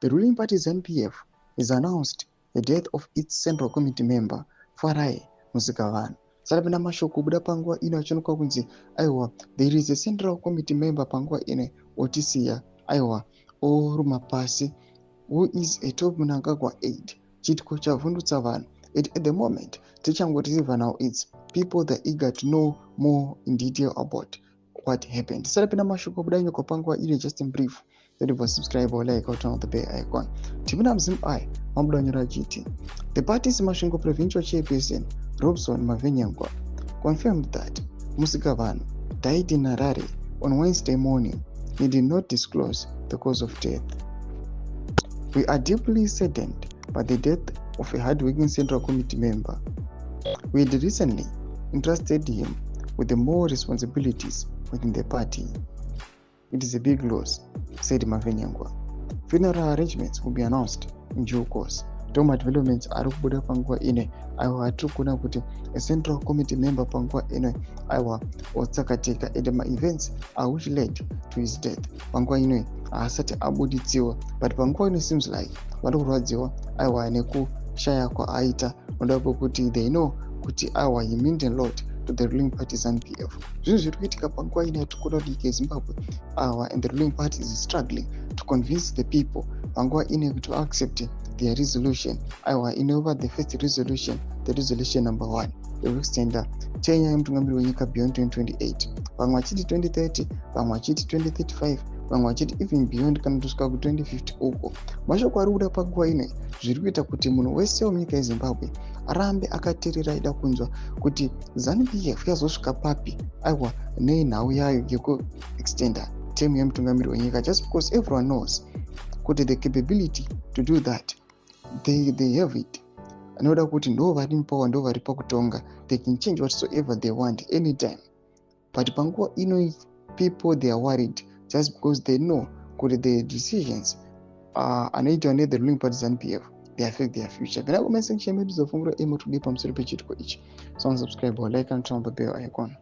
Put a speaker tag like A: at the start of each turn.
A: The ruling party ZANU-PF has announced the death of its Central Committee member Farai Musikavana. Sarapinda mashoko kubuda panguva ino achionekwa kunzi aiwa there is a Central Committee member panguva ine otisiya aiwa oruma pasi who is a top Mnangagwa aide. Chitiko chavhundutsa vanhu. At the moment, tichangoreva now it's people that are eager to know more in detail about what happened. Sarapinda mashoko kubuda ino panguva ine just in brief. Don't forget to subscribe or like or turn on the bell icon. Timina Mzimai, Mambudanyura GT. The party's Mashingo provincial chairperson, Robson Mavenyangwa, confirmed that Musikavana died in Harare on Wednesday morning. He did not disclose the cause of death. We are deeply saddened by the death of a hard-working Central Committee member. We had recently entrusted him with the more responsibilities within the party. It is a big loss, said Mavenyangwa. Funeral arrangements will be announced in due course. Toma developments are kubuda panguva ine aiwa atiri kuona kuti a Central Committee member panguva ine aiwa otsakateka and my events are which led to his death. Panguva ine haasati abuditsiwa, but panguva ine seems like vari kurwadziwa aiwa nekushaya kwaaita noda kwekuti they know kuti aiwa he meant a lot to the ruling party ZANU-PF. Zvinhu zviri kuitika panguva ine yatikuona kuti nyika yeZimbabwe and the ruling party is struggling to convince the people panguva ine kuti accept their resolution aiwa inova the first resolution, the resolution number 1 yekuextenda tenure yemutungamiri wenyika beyond 2028, vamwe vachiti 2030, vamwe vachiti 2035, vamwe vachiti even beyond kana kusvika ku2050 uko. Mashoko ari kuda panguva ine zviri kuita kuti munhu wese wemunyika yeZimbabwe arambe akateerera aida kunzwa kuti ZANU-PF yazosvika papi aiwa nenhau yayo yekuextenda term yemutungamiri wenyika, just because everyone knows kuti the capability to do that they have it. Anoda kuti ndo vari mupower, ndo vari pakutonga, they can change whatsoever they want anytime. But panguva ino people they are worried just because they know kuti the decisions anoitwa the ruling party ZANU-PF they affect their future. Kana comment section medu zofungura emo today pamusoro pechitiko ichi. So subscribe or like and turn on the bell icon.